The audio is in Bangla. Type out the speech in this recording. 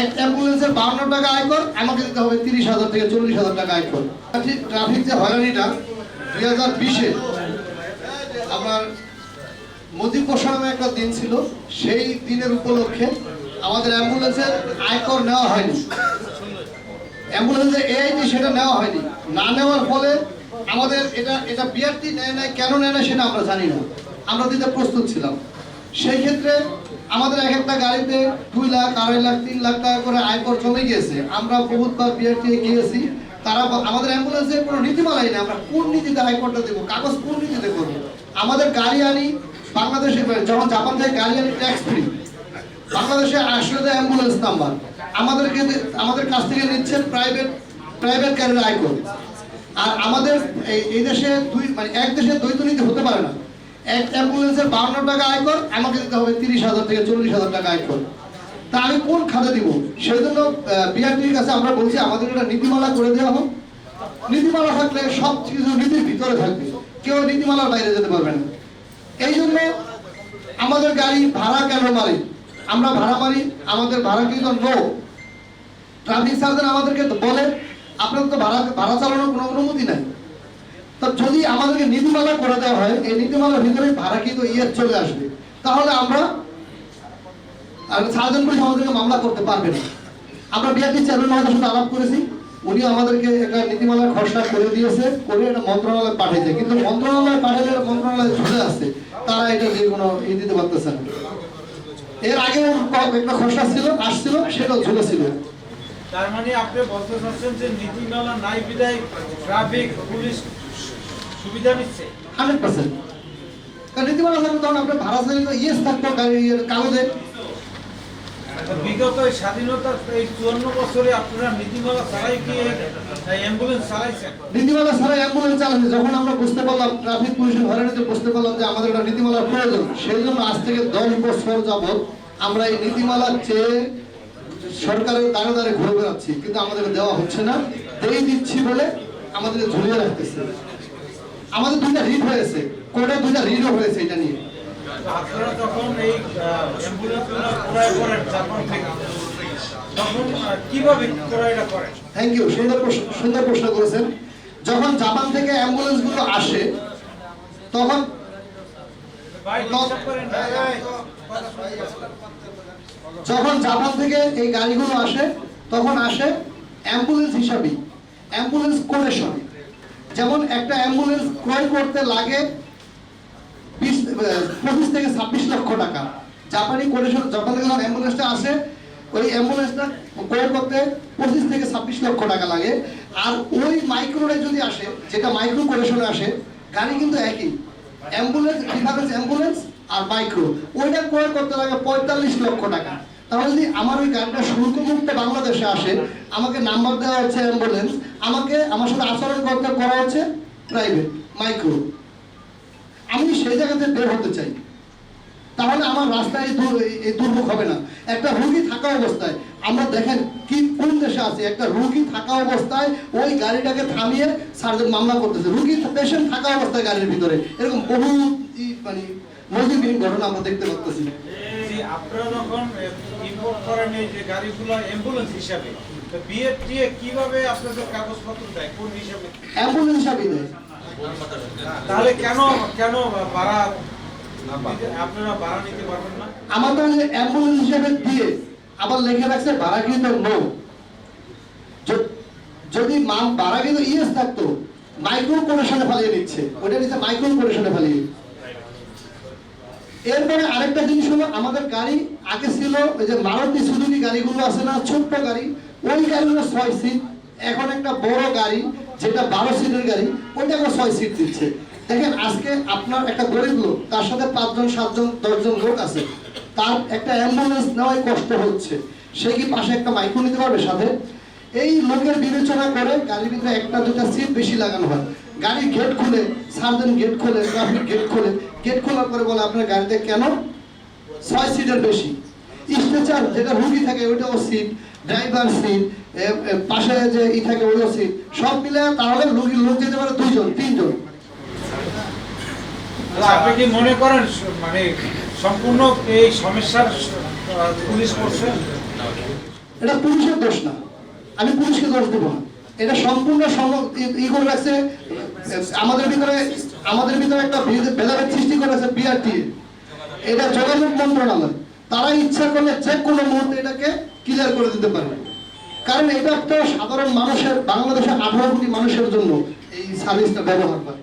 এক অ্যাম্বুলেন্সের 52 টাকা আয়কর, আমাকে দিতে হবে 30,000 থেকে 40,000 টাকা আয়কর। ট্রাফিক যে হয়রানিটা 2020-এ আমার মজিবর নামে একটা দিন ছিল, সেই দিনের উপলক্ষে আমাদের অ্যাম্বুলেন্সের আয়কর নেওয়া হয়নি, অ্যাম্বুলেন্সের এআইটি সেটা নেওয়া হয়নি। না নেওয়ার ফলে আমাদের এটা বিআরটি নেয় নাই, কেন নেয় না সেটা আমরা জানি না, আমরা দিতে প্রস্তুত ছিলাম। সেই ক্ষেত্রে আমাদের এক একটা গাড়িতে 2 লাখ, 2.5 লাখ, 3 লাখ টাকা করে আয়কর জমে গিয়েছে। আমরা বহুতবার বিআরটি গিয়েছি, তারা আমাদের অ্যাম্বুলেন্সের কোনো নীতিমালাই নেই, আমরা কোন নীতিতে আয়করটা দেবো, কাগজ কোন নীতিতে করবো। আমাদের গাড়ি আনি বাংলাদেশে, যখন জাপান থেকে গাড়ি আনি ট্যাক্স ফ্রি, বাংলাদেশে আসলে অ্যাম্বুলেন্স নাম্বার আমাদের কাছ থেকে নিচ্ছেন প্রাইভেট গাড়ির আয়কর। আর আমাদের এই দেশে এক দেশে দ্বৈত নীতি হতে পারে না। এক অ্যাম্বুলেন্সের 52 টাকা আয়কর, আমাকে দিতে হবে 30,000 থেকে 40,000 টাকা আয়কর। তা আমি কোন খাতে দিব? সেই জন্য বিআরটির কাছে আমরা বলছি আমাদের একটা নীতিমালা করে দেওয়া হোক। নীতিমালা থাকলে সব কিছু নীতির ভিতরে থাকবে, কেউ নীতিমালার বাইরে যেতে পারবে না। এই জন্য আমাদের গাড়ি ভাড়া কেন মারি? আমরা ভাড়া মারি, আমাদের ভাড়া কিন্তু নো। ট্রাফিক সার্জন আমাদেরকে বলে আপনাদের তো ভাড়া চালানোর কোনো অনুমতি নাই। তো যদি আমাদেরকে নীতিমালা করে দেওয়া হয়, এই নীতিমালার ভিতরে ভাড়া কিন্তু চলে আসবে, তাহলে আমরা সার্জন পুলিশ আমাদেরকে মামলা করতে পারবে না। আমরা বিআরটি চেয়ারম্যান মহোদয়ের সাথে আলাপ করেছি, উনি আমাদেরকে একটা নীতিমালার খসড়া করে দিয়েছে, করে এটা মন্ত্রণালয়ে পাঠিয়েছে, কিন্তু মন্ত্রণালয়ে পাঠালে মন্ত্রণালয়ে ঝুলে আসছে, তারা এটা যে কোনো দিতে পারতেছে না। এর আগে একটা খসড়া আসছিল, সেটাও ঝুলেছিল। তার মানে আপনি বলতে চাচ্ছেন যে নীতিমালা নাই বিধায় ট্রাফিক পুলিশ সুবিধা নিচ্ছে 100%। কারণ নীতিমালা থাকলে তখন আপনার ভাড়া চাইলে ইয়েস থাকতো কাগজে। বিগত স্বাধীনতার এই 54 বছরে আপনারা নীতিমালা ছাড়াই কি অ্যাম্বুলেন্স চালাইছেন? নীতিমালা ছাড়াই অ্যাম্বুলেন্স চালাচ্ছি। যখন আমরা বুঝতে পারলাম ট্রাফিক পুলিশের হয়রানিতে বুঝতে পারলাম যে আমাদের একটা নীতিমালার প্রয়োজন, সেই জন্য আজ থেকে 10 বছর যাবৎ আমরা এই নীতিমালা চেয়ে সরকারের দ্বারে দ্বারে ঘুরে বেড়াচ্ছি, কিন্তু আমাদের দেওয়া হচ্ছে না। দিচ্ছি বলে আমাদের ঝুলিয়ে রাখতেছে। আমাদের 2টা রিট হয়েছে, কোর্টে 2টা রিটও হয়েছে এটা নিয়ে। আপনারা যখন এই অ্যাম্বুলেন্সগুলো ক্রয় করেন জাপান থেকে, তখন কিভাবে ক্রয়টা করেন? থ্যাংক ইউ, সুন্দর প্রশ্ন করেছেন। যখন জাপান থেকে অ্যাম্বুলেন্সগুলো আসে, তখন জাপান থেকে এই গাড়িগুলো আসে, তখন আসে অ্যাম্বুলেন্স হিসাবে, অ্যাম্বুলেন্স কোটেশন। যেমন একটা অ্যাম্বুলেন্স ক্রয় করতে লাগে 25 থেকে 26 লক্ষ টাকা। জাপানি কোটেশন, জাপান থেকে যখন অ্যাম্বুলেন্সটা আসে, ওই অ্যাম্বুলেন্সটা ক্রয় করতে 25 থেকে 26 লক্ষ টাকা লাগে। আর ওই মাইক্রোরে যদি আসে, যেটা মাইক্রো কোটেশনে আসে, গাড়ি কিন্তু একই, অ্যাম্বুলেন্স ডিফারেন্স, অ্যাম্বুলেন্স আর মাইক্রো, ওইটা ক্রয় করতে লাগে 45 লক্ষ টাকা। তাহলে যদি আমার ওই গাড়িটা শুল্কমুক্ত বাংলাদেশে আসে, আমাকে নাম্বার দেওয়া হচ্ছে অ্যাম্বুলেন্স, আমার সাথে আচরণ করা হচ্ছে প্রাইভেট মাইক্রো, আমি সেই জায়গাতে বের হতে চাই, তাহলে আমার রাস্তায় এই দুর্ভোগ হবে না। একটা রুগী থাকা অবস্থায়, আমরা দেখেন কোন দেশে আছে, একটা রুগী থাকা অবস্থায় ওই গাড়িটাকে থামিয়ে সার্জন মামলা করতেছে, রুগী পেশেন্ট থাকা অবস্থায় গাড়ির ভিতরে। এরকম বহু নজিরবিহীন ঘটনা আমরা দেখতে পাচ্ছি। আপনারা যখন ইম্পোর্ট করেন এই যে গাড়িগুলো অ্যাম্বুলেন্স হিসাবে, তো বিআরটি কিভাবে আপনাদের কাগজপত্র দেয়, কোন হিসাবে? অ্যাম্বুলেন্স হিসাবে দেয়। তাহলে কেন ভাড়া আপনারা ভাড়া নিতে পারবেন না? আমাদের অ্যাম্বুলেন্স হিসাবে দিয়ে আবার লিখে রাখছে ভাড়া কিন্তু নো। যদি ভাড়া কিন্তু ইয়েস থাকতো, মাইক্রো কোটেশনে ফেলিয়ে দিচ্ছে, ওটা নিচে মাইক্রো কোটেশনে ফেলিয়ে। এরপরে আরেকটা জিনিস হলো, আমাদের গাড়ি আগে ছিল ওই যে মারুতি সুজুকি গাড়িগুলো আছে না, ছোট্ট গাড়ি, ওই গাড়িগুলো 6 সিট। এখন একটা বড় গাড়ি যেটা 12 সিটের গাড়ি, ওইটাকে 6 সিট দিচ্ছে। দেখেন আজকে আপনার একটা গরিব লোক, তার সাথে 5 জন 7 জন 10 জন লোক আছে, তার একটা অ্যাম্বুলেন্স নেওয়াই কষ্ট হচ্ছে, সে কি পাশে একটা মাইক্রো নিতে পারবে সাথে? এই লোকের বিবেচনা করে গাড়ির ভিতরে 1টা 2টা সিট বেশি লাগানো হয়। গাড়ির গেট খুলে, সার্জন গেট খোলে, ট্রাফিক গেট খোলার পরে বলে আপনার গাড়িতে কেন 6 সিটের বেশি। স্ট্রেচার যেটা রুগী থাকে ওইটাও সিট, ড্রাইভার সিট, পাশে যে থাকে ওইটাও সিট, সব মিলে তাহলে রুগীর লোক যেতে পারে 2 জন 3 জন। আপনি কি মনে করেন মানে সম্পূর্ণ এই সমস্যার পুলিশ করছে? এটা পুলিশের দোষ না, আমি পুলিশকে দোষ দেবো না। এটা সম্পূর্ণ ই করে রাখছে আমাদের ভিতরে একটা ভেদাভেদ সৃষ্টি করেছে বিআরটিএ। এটা যোগাযোগ মন্ত্রণালয়, তারা ইচ্ছা করলে যে কোনো মুহূর্তে এটাকে ক্লিয়ার করে দিতে পারে। কারণ এটা তো সাধারণ মানুষের, বাংলাদেশের 18 কোটি মানুষের জন্য এই সার্ভিসটা ব্যবহার করে।